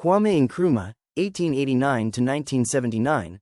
Kwame Nkrumah, 1889 to 1979.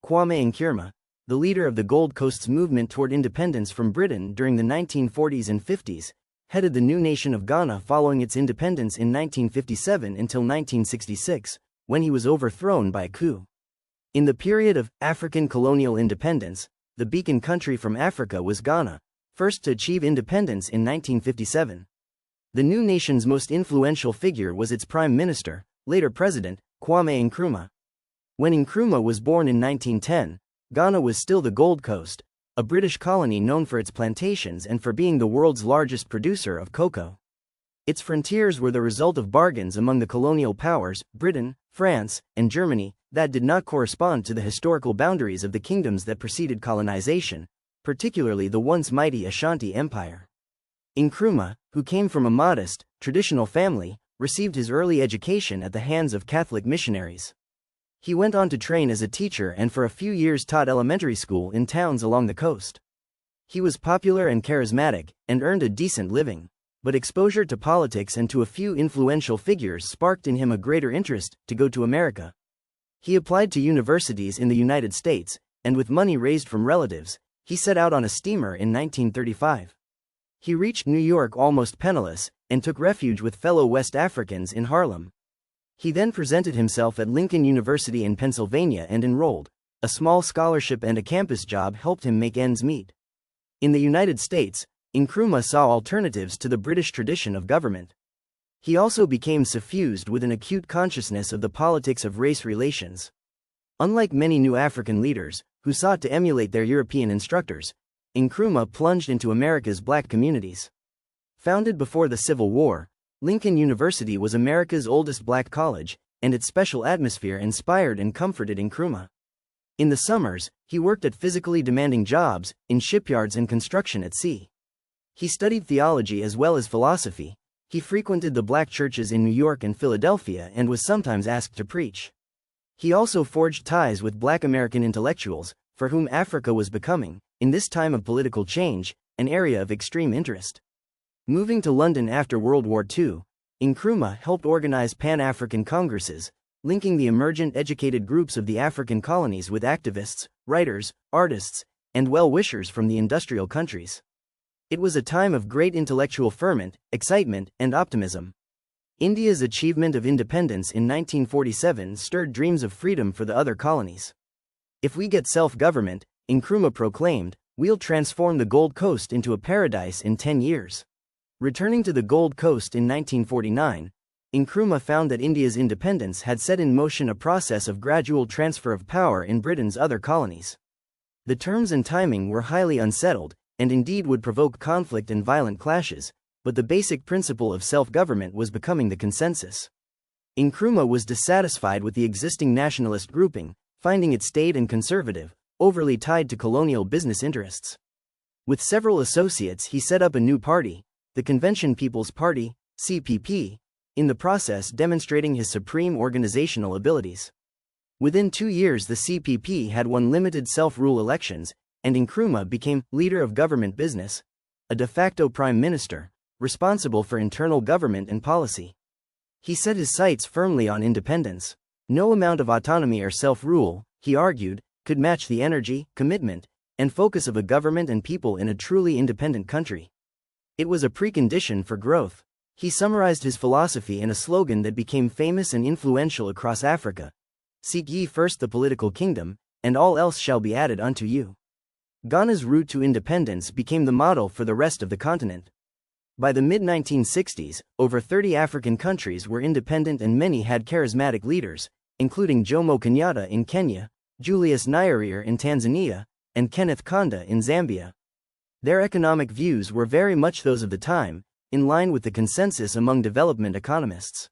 Kwame Nkrumah, the leader of the Gold Coast's movement toward independence from Britain during the 1940s and 50s, headed the new nation of Ghana following its independence in 1957 until 1966, when he was overthrown by a coup. In the period of African colonial independence, the beacon country from Africa was Ghana, first to achieve independence in 1957. The new nation's most influential figure was its prime minister, later president, Kwame Nkrumah. When Nkrumah was born in 1910, Ghana was still the Gold Coast, a British colony known for its plantations and for being the world's largest producer of cocoa. Its frontiers were the result of bargains among the colonial powers, Britain, France, and Germany, that did not correspond to the historical boundaries of the kingdoms that preceded colonization, particularly the once mighty Ashanti Empire. Nkrumah, who came from a modest, traditional family, received his early education at the hands of Catholic missionaries. He went on to train as a teacher and for a few years taught elementary school in towns along the coast. He was popular and charismatic, and earned a decent living, but exposure to politics and to a few influential figures sparked in him a greater interest to go to America. He applied to universities in the United States, and with money raised from relatives, he set out on a steamer in 1935. He reached New York almost penniless, and took refuge with fellow West Africans in Harlem. He then presented himself at Lincoln University in Pennsylvania and enrolled. A small scholarship and a campus job helped him make ends meet. In the United States, Nkrumah saw alternatives to the British tradition of government. He also became suffused with an acute consciousness of the politics of race relations. Unlike many new African leaders, who sought to emulate their European instructors, Nkrumah plunged into America's black communities. Founded before the Civil War, Lincoln University was America's oldest black college, and its special atmosphere inspired and comforted Nkrumah. In the summers, he worked at physically demanding jobs, in shipyards and construction at sea. He studied theology as well as philosophy. He frequented the black churches in New York and Philadelphia and was sometimes asked to preach. He also forged ties with black American intellectuals, for whom Africa was becoming, in this time of political change, an area of extreme interest. Moving to London after World War II, Nkrumah helped organize Pan-African congresses, linking the emergent educated groups of the African colonies with activists, writers, artists, and well-wishers from the industrial countries. It was a time of great intellectual ferment, excitement, and optimism. India's achievement of independence in 1947 stirred dreams of freedom for the other colonies. "If we get self-government," Nkrumah proclaimed, "we'll transform the Gold Coast into a paradise in 10 years. Returning to the Gold Coast in 1949, Nkrumah found that India's independence had set in motion a process of gradual transfer of power in Britain's other colonies. The terms and timing were highly unsettled, and indeed would provoke conflict and violent clashes, but the basic principle of self-government was becoming the consensus. Nkrumah was dissatisfied with the existing nationalist grouping, finding it staid and conservative, overly tied to colonial business interests. With several associates, he set up a new party, the Convention People's Party, CPP, in the process demonstrating his supreme organizational abilities. Within 2 years the CPP had won limited self-rule elections, and Nkrumah became leader of government business, a de facto prime minister, responsible for internal government and policy. He set his sights firmly on independence. No amount of autonomy or self-rule, he argued, could match the energy, commitment, and focus of a government and people in a truly independent country. It was a precondition for growth. He summarized his philosophy in a slogan that became famous and influential across Africa: "Seek ye first the political kingdom, and all else shall be added unto you." Ghana's route to independence became the model for the rest of the continent. By the mid-1960s, over 30 African countries were independent and many had charismatic leaders, including Jomo Kenyatta in Kenya, Julius Nyerere in Tanzania, and Kenneth Kaunda in Zambia. Their economic views were very much those of the time, in line with the consensus among development economists.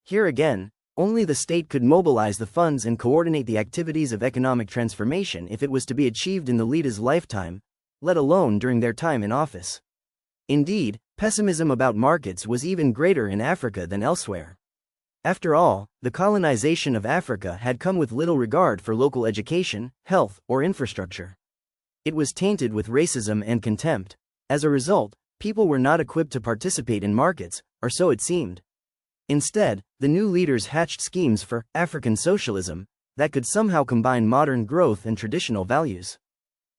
Here again, only the state could mobilize the funds and coordinate the activities of economic transformation if it was to be achieved in the leader's lifetime, let alone during their time in office. Indeed, pessimism about markets was even greater in Africa than elsewhere. After all, the colonization of Africa had come with little regard for local education, health, or infrastructure. It was tainted with racism and contempt. As a result, people were not equipped to participate in markets, or so it seemed. Instead, the new leaders hatched schemes for African socialism that could somehow combine modern growth and traditional values.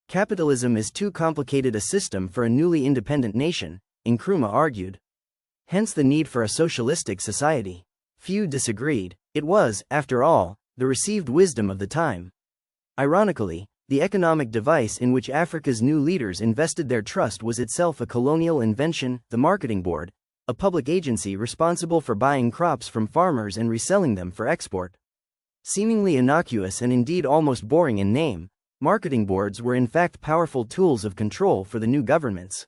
Capitalism is too complicated a system for a newly independent nation, Nkrumah argued. Hence the need for a socialistic society. Few disagreed. It was, after all, the received wisdom of the time. Ironically, the economic device in which Africa's new leaders invested their trust was itself a colonial invention, the marketing board, a public agency responsible for buying crops from farmers and reselling them for export. Seemingly innocuous and indeed almost boring in name, marketing boards were in fact powerful tools of control for the new governments.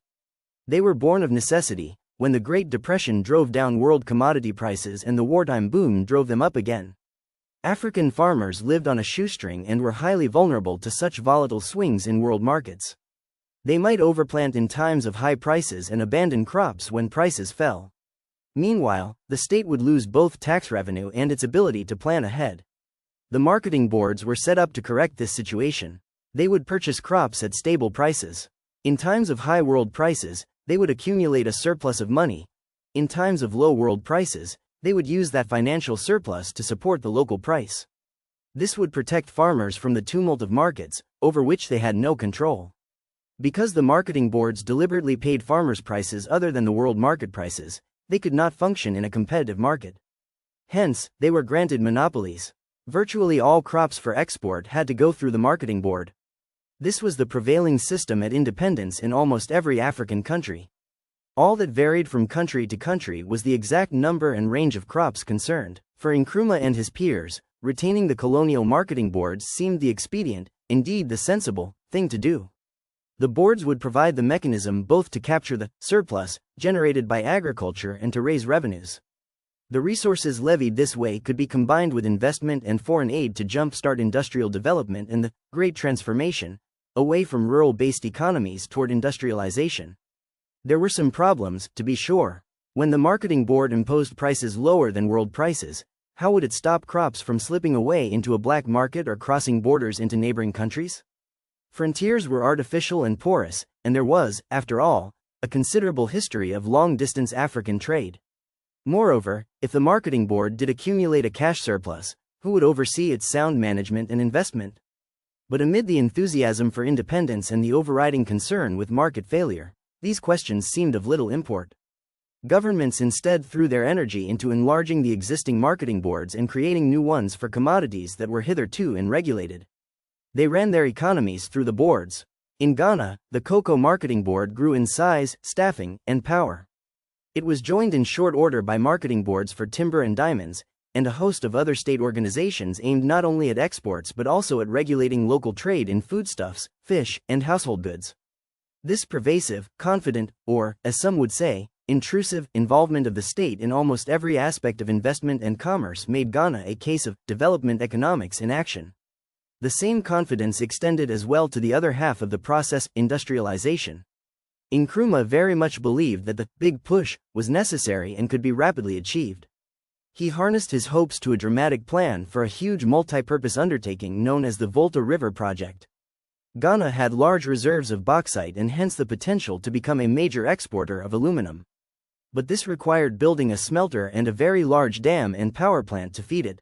They were born of necessity, when the Great Depression drove down world commodity prices and the wartime boom drove them up again. African farmers lived on a shoestring and were highly vulnerable to such volatile swings in world markets. They might overplant in times of high prices and abandon crops when prices fell. Meanwhile, the state would lose both tax revenue and its ability to plan ahead. The marketing boards were set up to correct this situation. They would purchase crops at stable prices. In times of high world prices, they would accumulate a surplus of money. In times of low world prices, they would use that financial surplus to support the local price. This would protect farmers from the tumult of markets, over which they had no control. Because the marketing boards deliberately paid farmers prices other than the world market prices, they could not function in a competitive market. Hence, they were granted monopolies. Virtually all crops for export had to go through the marketing board. This was the prevailing system at independence in almost every African country. All that varied from country to country was the exact number and range of crops concerned. For Nkrumah and his peers, retaining the colonial marketing boards seemed the expedient, indeed the sensible, thing to do. The boards would provide the mechanism both to capture the surplus generated by agriculture and to raise revenues. The resources levied this way could be combined with investment and foreign aid to jumpstart industrial development and the Great Transformation, away from rural-based economies toward industrialization. There were some problems, to be sure. When the marketing board imposed prices lower than world prices, how would it stop crops from slipping away into a black market or crossing borders into neighboring countries? Frontiers were artificial and porous, and there was, after all, a considerable history of long-distance African trade. Moreover, if the marketing board did accumulate a cash surplus, who would oversee its sound management and investment? But amid the enthusiasm for independence and the overriding concern with market failure, these questions seemed of little import. Governments instead threw their energy into enlarging the existing marketing boards and creating new ones for commodities that were hitherto unregulated. They ran their economies through the boards. In Ghana, the cocoa marketing board grew in size, staffing, and power. It was joined in short order by marketing boards for timber and diamonds, and a host of other state organizations aimed not only at exports but also at regulating local trade in foodstuffs, fish, and household goods. This pervasive, confident, or, as some would say, intrusive involvement of the state in almost every aspect of investment and commerce made Ghana a case of development economics in action. The same confidence extended as well to the other half of the process, industrialization. Nkrumah very much believed that the big push was necessary and could be rapidly achieved. He harnessed his hopes to a dramatic plan for a huge multi-purpose undertaking known as the Volta River Project. Ghana had large reserves of bauxite and hence the potential to become a major exporter of aluminum. But this required building a smelter and a very large dam and power plant to feed it.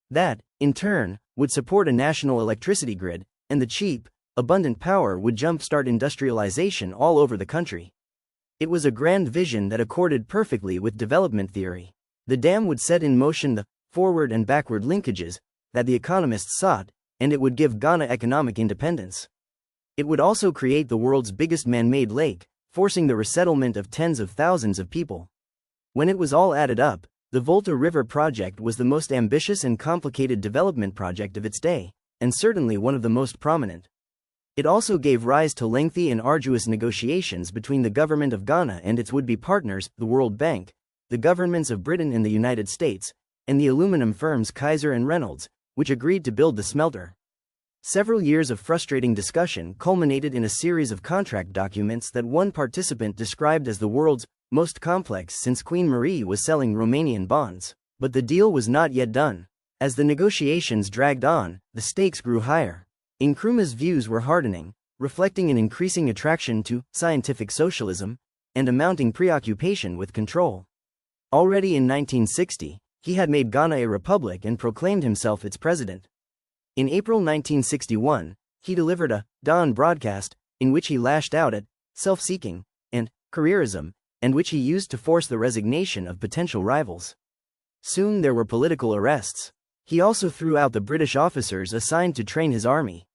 That, in turn, would support a national electricity grid, and the cheap, abundant power would jumpstart industrialization all over the country. It was a grand vision that accorded perfectly with development theory. The dam would set in motion the forward and backward linkages that the economists sought, and it would give Ghana economic independence. It would also create the world's biggest man-made lake, forcing the resettlement of tens of thousands of people. When it was all added up, the Volta River Project was the most ambitious and complicated development project of its day, and certainly one of the most prominent. It also gave rise to lengthy and arduous negotiations between the government of Ghana and its would-be partners, the World Bank, the governments of Britain and the United States, and the aluminum firms Kaiser and Reynolds, which agreed to build the smelter. Several years of frustrating discussion culminated in a series of contract documents that one participant described as the world's most complex since Queen Marie was selling Romanian bonds. But the deal was not yet done. As the negotiations dragged on, the stakes grew higher. Nkrumah's views were hardening, reflecting an increasing attraction to scientific socialism and a mounting preoccupation with control. Already in 1960, he had made Ghana a republic and proclaimed himself its president. In April 1961, he delivered a Dawn broadcast, in which he lashed out at self-seeking and careerism, and which he used to force the resignation of potential rivals. Soon there were political arrests. He also threw out the British officers assigned to train his army.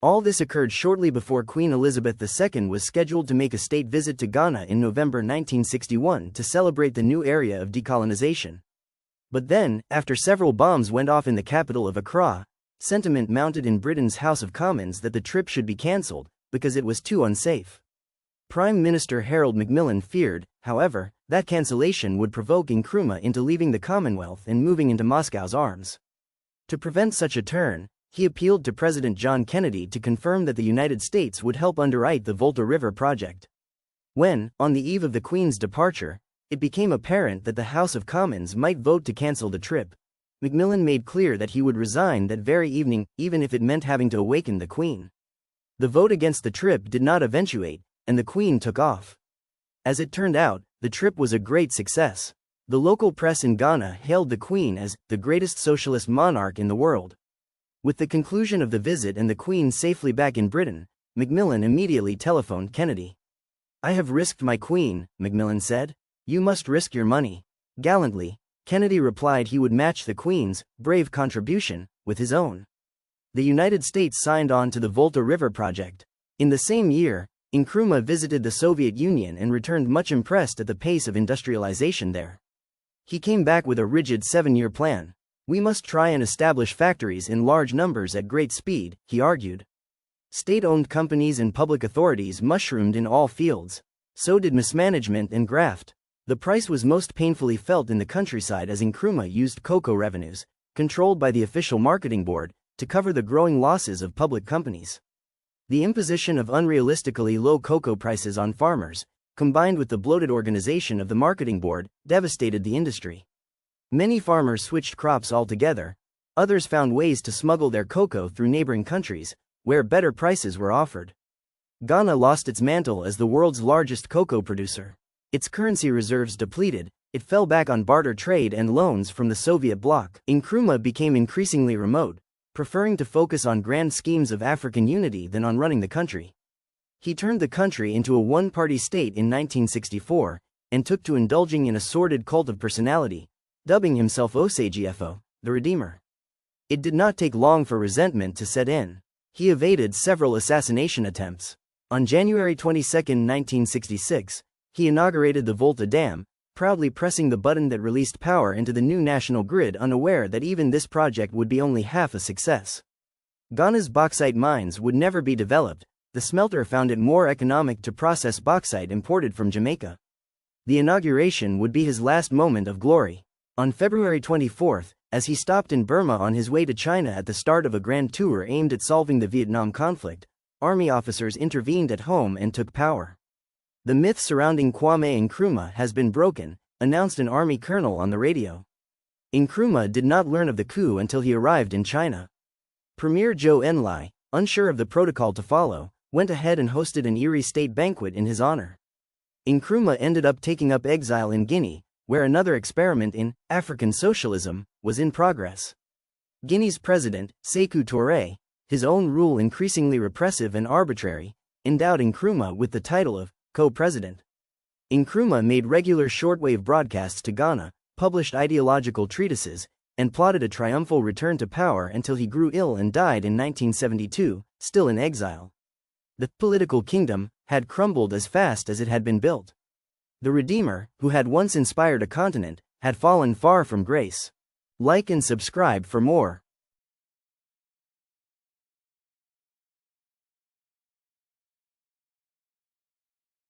All this occurred shortly before Queen Elizabeth II was scheduled to make a state visit to Ghana in November 1961 to celebrate the new era of decolonization. But then, after several bombs went off in the capital of Accra, sentiment mounted in Britain's House of Commons that the trip should be cancelled, because it was too unsafe. Prime Minister Harold Macmillan feared, however, that cancellation would provoke Nkrumah into leaving the Commonwealth and moving into Moscow's arms. To prevent such a turn, he appealed to President John Kennedy to confirm that the United States would help underwrite the Volta River project. When, on the eve of the Queen's departure, it became apparent that the House of Commons might vote to cancel the trip, Macmillan made clear that he would resign that very evening, even if it meant having to awaken the Queen. The vote against the trip did not eventuate, and the Queen took off. As it turned out, the trip was a great success. The local press in Ghana hailed the Queen as the greatest socialist monarch in the world. With the conclusion of the visit and the Queen safely back in Britain, Macmillan immediately telephoned Kennedy. "I have risked my Queen," Macmillan said. "You must risk your money." Gallantly, Kennedy replied he would match the Queen's brave contribution with his own. The United States signed on to the Volta River project. In the same year, Nkrumah visited the Soviet Union and returned much impressed at the pace of industrialization there. He came back with a rigid 7-year plan. "We must try and establish factories in large numbers at great speed," he argued. State-owned companies and public authorities mushroomed in all fields. So did mismanagement and graft. The price was most painfully felt in the countryside as Nkrumah used cocoa revenues, controlled by the official marketing board, to cover the growing losses of public companies. The imposition of unrealistically low cocoa prices on farmers, combined with the bloated organization of the marketing board, devastated the industry. Many farmers switched crops altogether. Others found ways to smuggle their cocoa through neighboring countries, where better prices were offered. Ghana lost its mantle as the world's largest cocoa producer. Its currency reserves depleted, it fell back on barter trade and loans from the Soviet bloc. Nkrumah became increasingly remote, preferring to focus on grand schemes of African unity than on running the country. He turned the country into a one-party state in 1964, and took to indulging in a sordid cult of personality, dubbing himself Osagfo, the Redeemer. It did not take long for resentment to set in. He evaded several assassination attempts. On January 22, 1966, he inaugurated the Volta Dam, proudly pressing the button that released power into the new national grid, unaware that even this project would be only half a success. Ghana's bauxite mines would never be developed. The smelter found it more economic to process bauxite imported from Jamaica. The inauguration would be his last moment of glory. On February 24, as he stopped in Burma on his way to China at the start of a grand tour aimed at solving the Vietnam conflict, army officers intervened at home and took power. "The myth surrounding Kwame Nkrumah has been broken," announced an army colonel on the radio. Nkrumah did not learn of the coup until he arrived in China. Premier Zhou Enlai, unsure of the protocol to follow, went ahead and hosted an eerie state banquet in his honor. Nkrumah ended up taking up exile in Guinea, where another experiment in African socialism was in progress. Guinea's president, Sékou Touré, his own rule increasingly repressive and arbitrary, endowed Nkrumah with the title of co-president. Nkrumah made regular shortwave broadcasts to Ghana, published ideological treatises, and plotted a triumphal return to power until he grew ill and died in 1972, still in exile. The political kingdom had crumbled as fast as it had been built. The Redeemer, who had once inspired a continent, had fallen far from grace. Like and subscribe for more.